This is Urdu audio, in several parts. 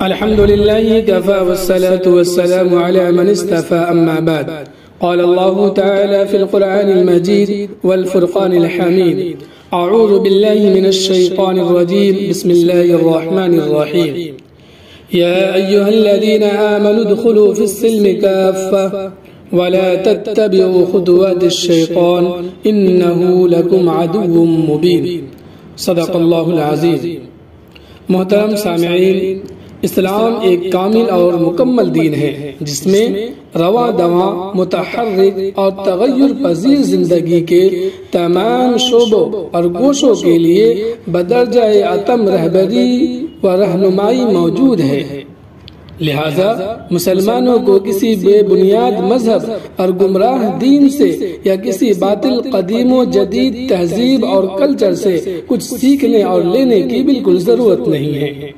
الحمد لله كفى والصلاة والسلام على من استفى أما بعد. قال الله تعالى في القرآن المجيد والفرقان الحميد: أعوذ بالله من الشيطان الرجيم. بسم الله الرحمن الرحيم. يا أيها الذين آمنوا ادخلوا في السلم كافة ولا تتبعوا خطوات الشيطان إنه لكم عدو مبين. صدق اللہ العزیز. محترم سامعین، اسلام ایک کامل اور مکمل دین ہے جس میں رواں دواں، متحرک اور تغیر پذیر زندگی کے تمام شعبوں اور گوشوں کے لیے بدرجہ اتم رہبری و رہنمائی موجود ہے. لہذا مسلمانوں کو کسی بے بنیاد مذہب اور گمراہ دین سے یا کسی باطل قدیم و جدید تہذیب اور کلچر سے کچھ سیکھنے اور لینے کی بالکل ضرورت نہیں ہے.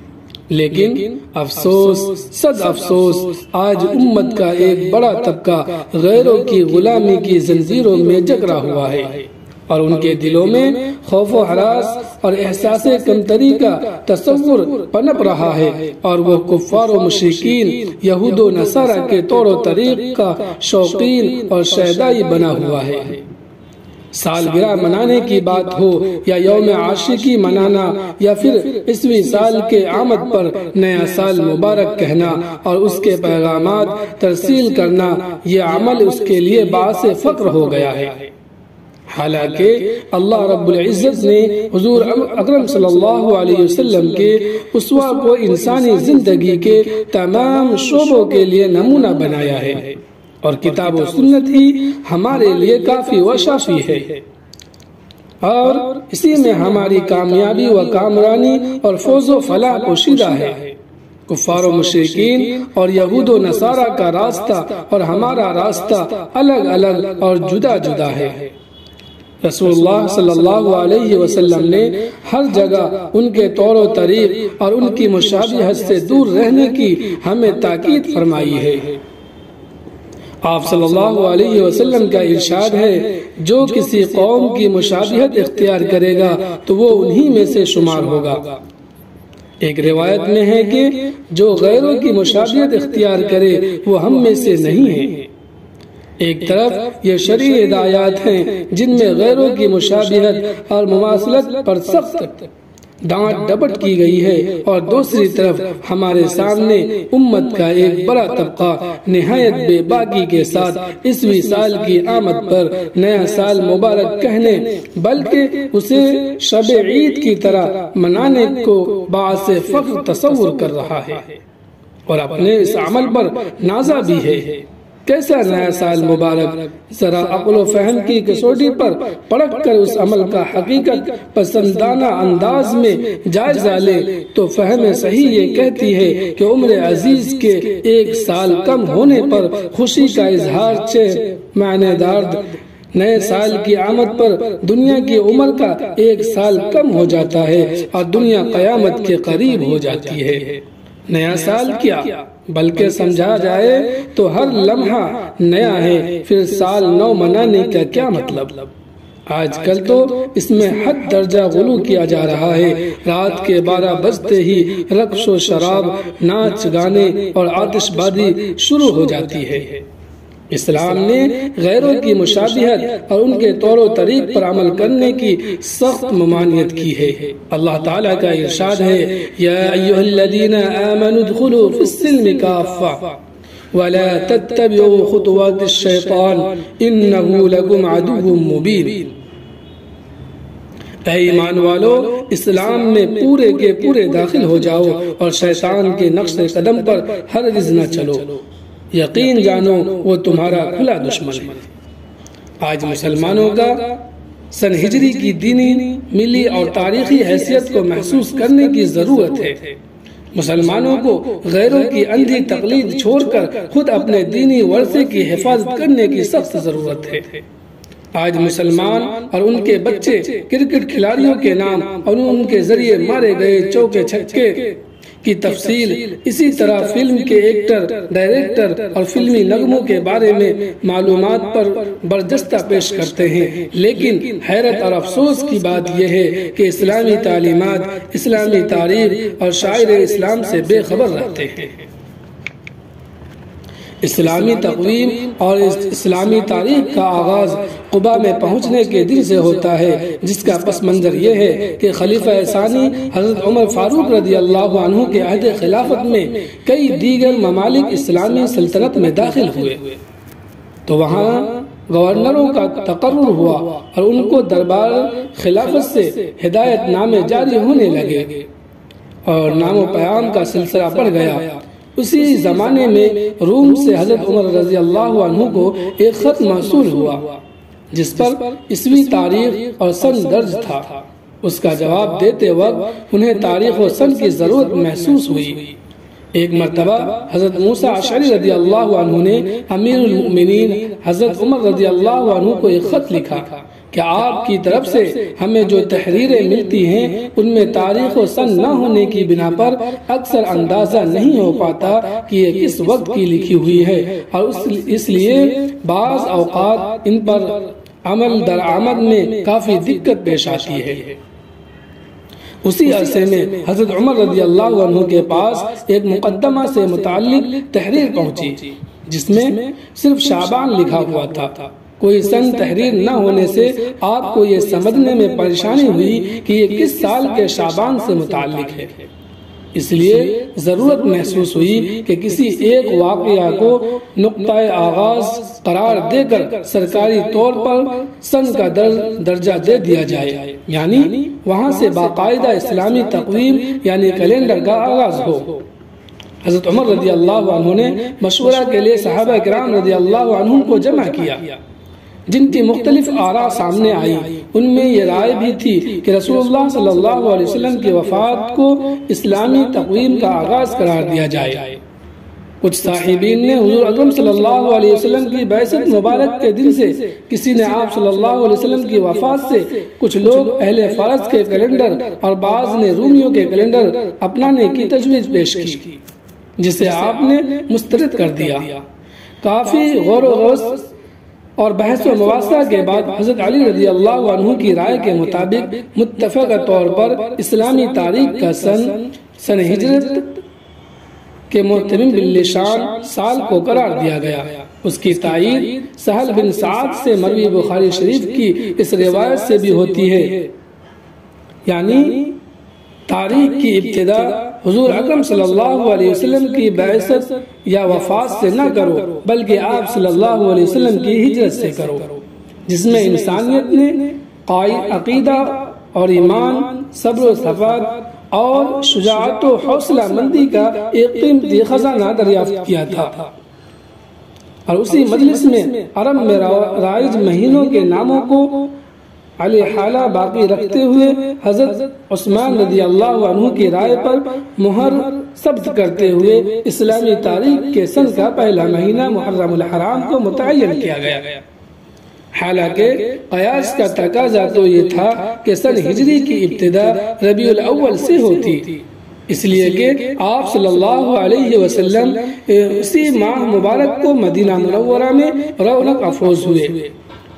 لیکن افسوس، صد افسوس، آج امت کا ایک بڑا طبقہ غیروں کی غلامی کی زنجیروں میں جکڑا ہوا ہے اور ان کے دلوں میں خوف و ہراس اور احساس کمتری کا تصور پنپ رہا ہے اور وہ کفار و مشرکین، یہود و نصارہ کے طور و طریق کا شوقین اور شیدائی بنا ہوا ہے. سالگرہ منانے کی بات ہو یا یوم عاشقی منانا یا پھر عیسوی سال کے آمد پر نیا سال مبارک کہنا اور اس کے پیغامات ترسیل کرنا، یہ عمل اس کے لیے باعث فخر ہو گیا ہے. حالانکہ اللہ رب العزت نے حضور اکرم صلی اللہ علیہ وسلم کے اسوہ کو انسانی زندگی کے تمام شعبوں کے لیے نمونہ بنایا ہے اور کتاب و سنت ہی ہمارے لیے کافی و شافی ہے اور اسی میں ہماری کامیابی و کامرانی اور فوز و فلاح پوشیدہ ہے. کفار و مشرکین اور یہود و نصارہ کا راستہ اور ہمارا راستہ الگ الگ اور جدا جدا ہے. رسول اللہ صلی اللہ علیہ وسلم نے ہر جگہ ان کے طور و طریق اور ان کی مشابہت سے دور رہنے کی ہمیں تاکید فرمائی ہے. آپ صلی اللہ علیہ وسلم کا ارشاد ہے: جو کسی قوم کی مشابہت اختیار کرے گا تو وہ انہی میں سے شمار ہوگا. ایک روایت میں ہے کہ جو غیروں کی مشابہت اختیار کرے وہ ہم میں سے نہیں ہے. ایک طرف یہ شرعی ہدایات ہیں جن میں غیروں کی مشابہت اور مماثلت پر سخت ڈانٹ ڈپٹ کی گئی ہے، اور دوسری طرف ہمارے سامنے امت کا ایک بڑا طبقہ نہایت بے باکی کے ساتھ عیسوی سال کی آمد پر نیا سال مبارک کہنے بلکہ اسے شب عید کی طرح منانے کو باعث فخر تصور کر رہا ہے اور اپنے اس عمل پر نازا بھی ہے. کیسا نیا سال مبارک؟ ذرا عقل و فہم کی کسوٹی پر پرکھ کر اس عمل کا حقیقت پسندانہ انداز میں جائزہ لے تو فہم صحیح یہ کہتی ہے کہ عمر عزیز کے ایک سال کم ہونے پر خوشی کا اظہار معنی دار نئے سال کی آمد پر دنیا کی عمر کا ایک سال کم ہو جاتا ہے اور دنیا قیامت کے قریب ہو جاتی ہے. نیا سال کیا بلکہ سمجھا جائے تو ہر لمحہ نیا ہے، پھر سال نو منانے کا کیا مطلب؟ آج کل تو اس میں حد درجہ غلو کیا جا رہا ہے. رات کے 12 بجتے ہی رقص و شراب، ناچ گانے اور آتش بازی شروع ہو جاتی ہے. اسلام نے غیروں کی مشابہت اور ان کے طور و طریق پر عمل کرنے کی سخت ممانعت کی ہے. اللہ تعالیٰ کا ارشاد ہے: یا ایھا الذین آمنوا ادخلوا فی السلم کافہ ولا تتبعوا خطوات الشیطان انہ لکم عدو مبین. اے ایمان والو، اسلام میں پورے کے پورے داخل ہو جاؤ اور شیطان کے نقش قدم پر ہرگز نہ چلو، یقین جانو وہ تمہارا کھلا دشمن ہے. آج مسلمانوں کا سن ہجری کی دینی، ملی اور تاریخی حیثیت کو محسوس کرنے کی ضرورت ہے. مسلمانوں کو غیروں کی اندھی تقلید چھوڑ کر خود اپنے دینی ورثے کی حفاظت کرنے کی سخت ضرورت ہے. آج مسلمان اور ان کے بچے کرکٹ کھلاڑیوں کے نام اور ان کے ذریعے مارے گئے چوکے چھکے کی تفصیل، اسی طرح فلم کے ایکٹر، ڈائریکٹر اور فلمی نغموں کے بارے میں معلومات پر برجستہ پیش کرتے ہیں، لیکن حیرت اور افسوس کی بات یہ ہے کہ اسلامی تعلیمات، اسلامی تاریخ اور شاعر اسلام سے بے خبر رہتے ہیں۔ اسلامی تقویم اور اسلامی تاریخ کا آغاز قبا میں پہنچنے کے دن سے ہوتا ہے، جس کا پس منظر یہ ہے کہ خلیفہ ثانی حضرت عمر فاروق رضی اللہ عنہ کے عہد خلافت میں کئی دیگر ممالک اسلامی سلطنت میں داخل ہوئے تو وہاں گورنروں کا تقرر ہوا اور ان کو دربار خلافت سے ہدایت نامے جاری ہونے لگے اور نام و پیام کا سلسلہ بڑھ گیا۔ اسی زمانے میں روم سے حضرت عمر رضی اللہ عنہ کو ایک خط موصول ہوا جس پر عیسوی تاریخ اور سن درج تھا۔ اس کا جواب دیتے وقت انہیں تاریخ و سن کی ضرورت محسوس ہوئی۔ ایک مرتبہ حضرت موسیٰ اشعری رضی اللہ عنہ نے امیر المؤمنین حضرت عمر رضی اللہ عنہ کو ایک خط لکھا کہ آپ کی طرف سے ہمیں جو تحریریں ملتی ہیں ان میں تاریخ و سن نہ ہونے کی بنا پر اکثر اندازہ نہیں ہو پاتا کہ یہ کس وقت کی لکھی ہوئی ہے، اور اس لیے بعض اوقات ان پر عمل درآمد میں کافی دقت پیش آتی ہے۔ اسی عرصے میں حضرت عمر رضی اللہ عنہ کے پاس ایک مقدمہ سے متعلق تحریر پہنچی جس میں صرف شعبان لکھا ہوا تھا۔ کوئی سن تحریر نہ ہونے سے آپ کو یہ سمجھنے میں پریشانی ہوئی کہ یہ کس سال کے شعبان سے متعلق ہے۔ اس لیے ضرورت محسوس ہوئی کہ کسی ایک واقعہ کو نقطہ آغاز قرار دے کر سرکاری طور پر سن کا درجہ دے دیا جائے، یعنی وہاں سے باقاعدہ اسلامی تقویم یعنی کیلنڈر کا آغاز ہو۔ حضرت عمر رضی اللہ عنہ نے مشورہ کے لیے صحابہ کرام رضی اللہ عنہ کو جمع کیا، جن کی مختلف آراء سامنے آئی۔ ان میں یہ رائے بھی تھی کہ رسول اللہ صلی اللہ علیہ وسلم کی وفات کو اسلامی تقویم کا آغاز قرار دیا جائے۔ کچھ صاحبین نے حضور اکرم صلی اللہ علیہ وسلم کی بعثت مبارک کے دن سے، کسی نے آپ صلی اللہ علیہ وسلم کی وفات سے، کچھ لوگ اہل فارس کے کیلنڈر اور بعض نے رومیوں کے کیلنڈر اپنانے کی تجویز پیش کی، جسے آپ نے مسترد کر دیا۔ کافی غور و خوض اور بحث و مباحثہ کے بعد حضرت علی رضی اللہ عنہ کی رائے کے مطابق متفقہ طور پر اسلامی تاریخ کا سن ہجرت کے محترم باللسان سال کو قرار دیا گیا۔ اس کی تائید سہل بن سعد سے مروی بخاری شریف کی اس روایت سے بھی ہوتی ہے، یعنی تاریخ کی ابتدا حضور اکرم صلی اللہ علیہ وسلم کی بعثت یا وفات سے نہ کرو، بلکہ آپ صلی اللہ علیہ وسلم کی ہجرت سے کرو، جس میں انسانیت نے عقیدہ اور ایمان، صبر و ثبات اور شجاعت و حوصلہ مندی کا ایک قیمتی خزانہ دریافت کیا تھا۔ اور اسی مجلس میں عرب میں رائج مہینوں کے ناموں کو علی حالہ باقی رکھتے ہوئے حضرت عثمان رضی اللہ عنہ کی رائے پر مہر ثبت کرتے ہوئے اسلامی تاریخ کے سن کا پہلا مہینہ محرم الحرام کو متعین کیا گیا۔ حالانکہ قیاس کا تقاضا تو یہ تھا کہ سن ہجری کی ابتدا ربیع الاول سے ہوتی، اس لیے کہ آپ صلی اللہ علیہ وسلم اسی ماہ مبارک کو مدینہ منورہ میں رونق افروز ہوئے۔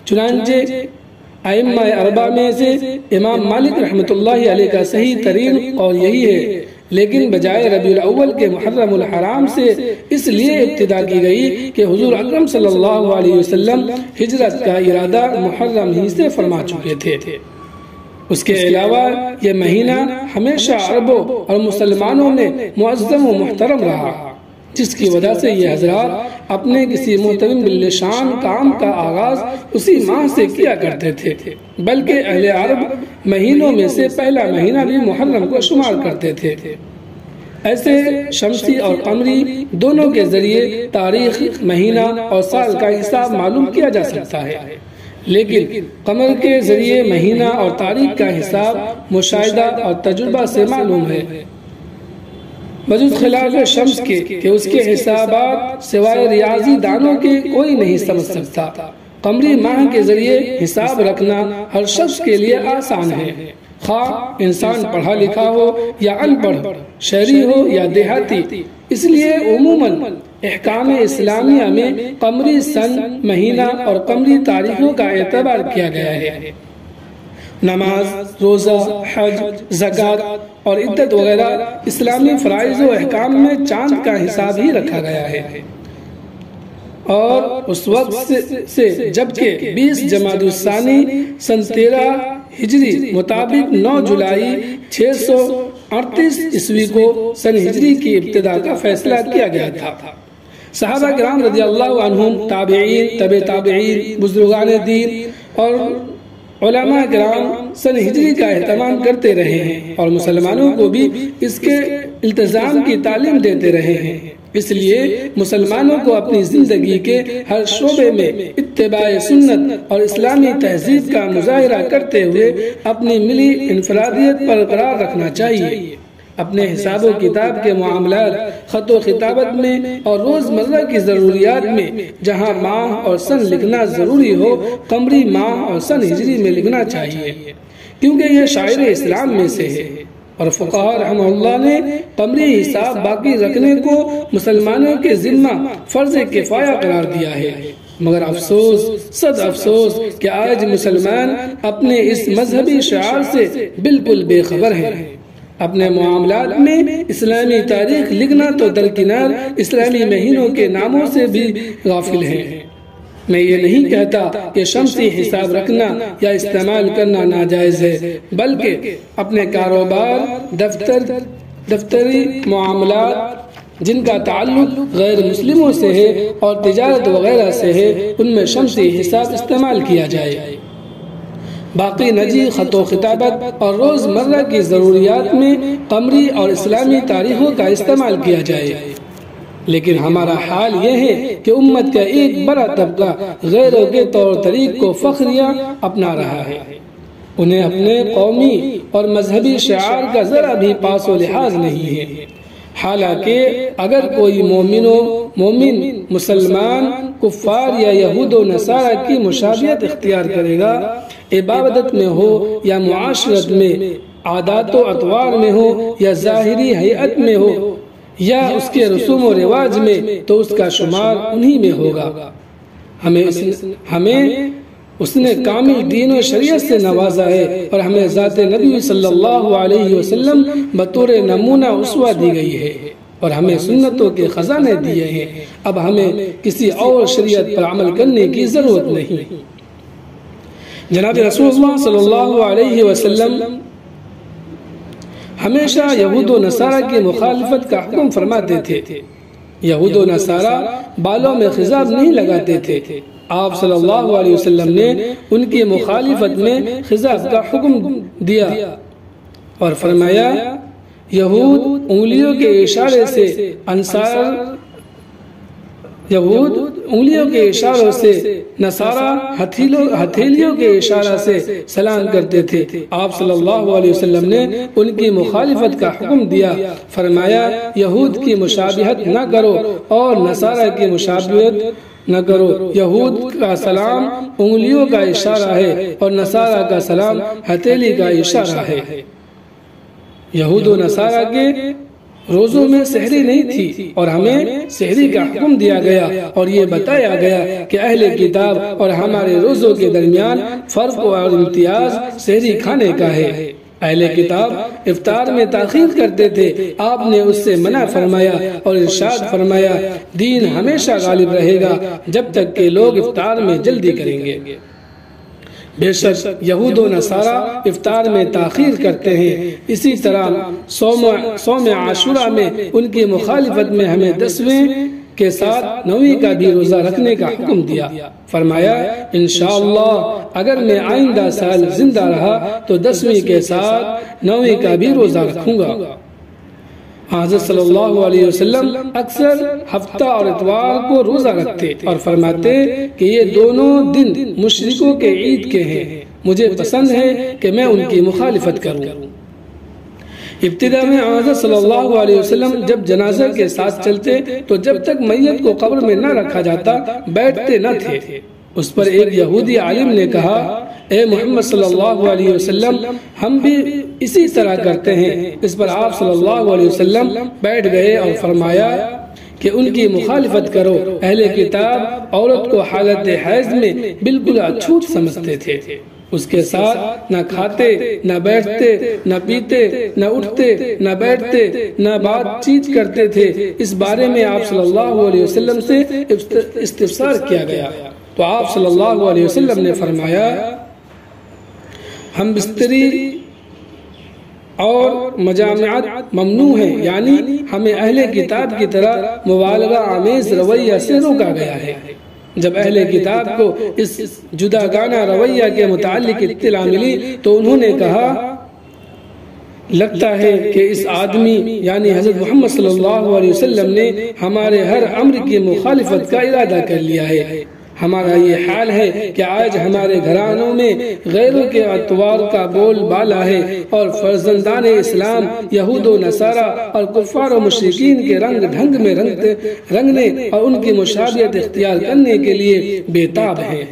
چنانچہ ائمہ اربعہ میں سے امام مالک رحمۃ اللہ علیہ کا صحیح ترین قول یہی ہے، لیکن بجائے ربیع الاول کے محرم الحرام سے اس لیے ابتدا کی گئی کہ حضور اکرم صلی اللہ علیہ وسلم ہجرت کا ارادہ محرم ہی سے فرما چکے تھے۔ اس کے علاوہ یہ مہینہ ہمیشہ عربوں اور مسلمانوں میں معظم و محترم رہا، جس کی وجہ سے یہ حضرات اپنے کسی محترم باللسان کام کا آغاز اسی ماہ سے کیا کرتے تھے، بلکہ اہل عرب مہینوں میں سے پہلا مہینہ بھی محرم کو شمار کرتے تھے۔ ایسے شمسی اور قمری دونوں کے ذریعے تاریخ، مہینہ اور سال کا حساب معلوم کیا جا سکتا ہے، لیکن قمر کے ذریعے مہینہ اور تاریخ کا حساب مشاہدہ اور تجربہ سے معلوم ہے، بجز خلاف شمس کے کہ اس کے حسابات سوائے ریاضی دانوں کے کوئی نہیں سمجھ سکتا۔ قمری ماہ کے ذریعے حساب رکھنا ہر شخص کے لیے آسان ہے، خواہ انسان پڑھا لکھا ہو یا ان پڑھ، شہری ہو یا دیہاتی۔ اس لیے عموماً احکام اسلامیہ میں قمری سن، مہینہ اور قمری تاریخوں کا اعتبار کیا گیا ہے۔ نماز، روزہ، حج، زکوٰۃ اور عدت وغیرہ اسلامی فرائض و احکام میں چاند کا حساب ہی رکھا گیا ہے، اور اس وقت سے جبکہ 20 جمادی الثانی سن 13 ہجری مطابق 9 جولائی 638 عیسوی کو سن ہجری کی ابتدا کا فیصلہ کیا گیا تھا۔ صحابہ کرام رضی اللہ عنہم، تابعین، تبع تابعین، بزرگان دین اور علماء کرام سن ہجری کا اہتمام کرتے رہے ہیں اور مسلمانوں کو بھی اس کے التزام کی تعلیم دیتے رہے ہیں۔ اس لیے مسلمانوں کو اپنی زندگی کے ہر شعبے میں اتباع سنت اور اسلامی تہذیب کا مظاہرہ کرتے ہوئے اپنی ملی انفرادیت پر قرار رکھنا چاہیے۔ اپنے حساب و کتاب کے معاملات، خط و خطابت میں اور روزمرہ کی ضروریات میں جہاں ماہ اور سن لکھنا ضروری ہو، قمری ماہ اور سن ہجری میں لکھنا چاہیے، کیونکہ یہ شاعر اسلام میں سے ہے۔ اور فقہاء رحمہ اللہ نے قمری حساب باقی رکھنے کو مسلمانوں کے ذمہ فرض کفایہ قرار دیا ہے، مگر افسوس، صد افسوس کہ آج مسلمان اپنے اس مذہبی شعار سے بالکل بے خبر ہیں۔ اپنے معاملات میں اسلامی تاریخ لکھنا تو درکنار، اسلامی مہینوں کے ناموں سے بھی غافل ہیں۔ میں یہ نہیں کہتا کہ شمسی حساب رکھنا یا استعمال کرنا ناجائز ہے، بلکہ اپنے کاروبار، دفتری معاملات جن کا تعلق غیر مسلموں سے ہے اور تجارت وغیرہ سے ہے، ان میں شمسی حساب استعمال کیا جائے۔ باقی نجی خط و خطابت اور روزمرہ کی ضروریات میں قمری اور اسلامی تاریخوں کا استعمال کیا جائے۔ لیکن ہمارا حال یہ ہے کہ امت کا ایک بڑا طبقہ غیروں کے طور طریق کو فخریہ اپنا رہا ہے۔ انہیں اپنے قومی اور مذہبی شعار کا ذرا بھی پاس و لحاظ نہیں ہے۔ حالانکہ اگر کوئی مومن مسلمان کفار یا یہود و نصارہ کی مشابہت اختیار کرے گا، عبادت میں ہو یا معاشرت میں، عادات و اطوار میں ہو یا ظاہری حیات میں ہو یا اس کے رسوم و رواج میں، تو اس کا شمار انہی میں ہوگا۔ ہمیں اس نے کامل دین و شریعت سے نوازا ہے اور ہمیں ذات نبی صلی اللہ علیہ وسلم بطور نمونہ اسوہ دی گئی ہے اور ہمیں سنتوں کے خزانے دیے ہیں۔ اب ہمیں کسی اور شریعت پر عمل کرنے کی ضرورت نہیں۔ جناب رسول اللہ صلی اللہ علیہ وسلم ہمیشہ یہود و نصارہ کی مخالفت کا حکم فرماتے تھے۔ یہود و نصارہ بالوں میں خضاب نہیں لگاتے تھے۔ آپ صلی اللہ علیہ وسلم نے ان کی مخالفت میں خضاب کا حکم دیا اور فرمایا، یہود انگلیوں کے اشارے سے نصارہ ہتھیلیوں کے اشارہ سے سلام کرتے تھے۔ آپ صلی اللہ علیہ وسلم نے ان کی مخالفت کا حکم دیا، فرمایا یہود کی مشابہت نہ کرو اور نصارہ کی مشابہت نہ کرو۔ یہود کا سلام انگلیوں کا اشارہ ہے اور نصارہ کا سلام ہتھیلی کا اشارہ ہے۔ یہود و نصارہ کے روزوں میں سحری نہیں تھی اور ہمیں سحری کا حکم دیا گیا اور یہ بتایا گیا کہ اہل کتاب اور ہمارے روزوں کے درمیان فرق اور امتیاز سحری کھانے کا ہے۔ اہل کتاب افطار میں تاخیر کرتے تھے، آپ نے اس سے منع فرمایا اور ارشاد فرمایا، دین ہمیشہ غالب رہے گا جب تک کہ لوگ افطار میں جلدی کریں گے۔ بے شک یہود و نصارہ افطار میں تاخیر کرتے ہیں۔ اسی طرح صوم عاشورہ میں ان کی مخالفت میں ہمیں 10ویں کے ساتھ 9ویں کا بھی روزہ رکھنے کا حکم دیا، فرمایا انشاءاللہ اگر میں آئندہ سال زندہ رہا تو 10ویں کے ساتھ 9ویں کا بھی روزہ رکھوں گا۔ حضرت صلی اللہ علیہ وسلم اکثر ہفتہ اور اتوار کو روزہ رکھتے اور فرماتے کہ یہ دونوں دن مشرکوں کے عید کے ہیں، مجھے پسند ہے کہ میں ان کی مخالفت کروں۔ ابتدا میں حضرت صلی اللہ علیہ وسلم جب جنازہ کے ساتھ چلتے تو جب تک میت کو قبر میں نہ رکھا جاتا بیٹھتے نہ تھے، اس پر ایک یہودی عالم نے کہا اے محمد صلی اللہ علیہ وسلم ہم بھی اسی طرح کرتے ہیں۔ اس پر آپ صلی اللہ علیہ وسلم بیٹھ گئے اور فرمایا کہ ان کی مخالفت کرو۔ اہل کتاب عورت کو حالت حیض میں بالکل اچھوت سمجھتے تھے، اس کے ساتھ نہ کھاتے نہ بیٹھتے نہ پیتے نہ اٹھتے نہ بیٹھتے نہ بات چیت کرتے تھے۔ اس بارے میں آپ صلی اللہ علیہ وسلم سے استفسار کیا گیا تو آپ صلی اللہ علیہ وسلم نے فرمایا ہم بستری اور مجامعات ممنوع ہیں، یعنی ہمیں اہل کتاب کی طرح مبالغہ آمیز رویہ سے روکا گیا ہے۔ جب اہل کتاب کو اس جداگانہ رویہ کے متعلق اطلاع ملی تو انہوں نے کہا لگتا ہے کہ اس آدمی یعنی حضرت محمد صلی اللہ علیہ وسلم نے ہمارے ہر امر کی مخالفت کا ارادہ کر لیا ہے۔ ہمارا یہ حال ہے کہ آج ہمارے گھرانوں میں غیروں کے اطوار کا بول بالا ہے اور فرزندان اسلام یہود و نصارہ اور کفار و مشرکین کے رنگ ڈھنگ میں رنگنے اور ان کی مشابہت اختیار کرنے کے لیے بےتاب ہیں۔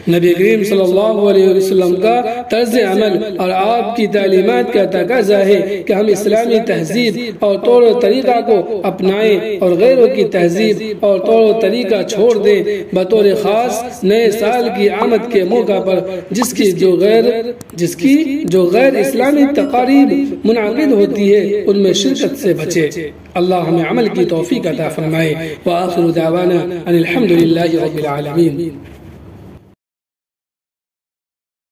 نبی کریم صلی اللہ علیہ وسلم کا طرز عمل اور آپ کی تعلیمات کا تقاضا ہے کہ ہم اسلامی تہذیب اور طور و طریقہ کو اپنائیں اور غیروں کی تہذیب اور طور و طریقہ چھوڑ دیں۔ بطور خاص نئے سال کی آمد کے موقع پر جس کی جو غیر اسلامی تقاریب منعقد ہوتی ہے ان میں شرکت سے بچے۔ اللہ ہمیں عمل کی توفیق عطا فرمائے۔ وآخر دعوانا ان الحمد للہ رب العالمین۔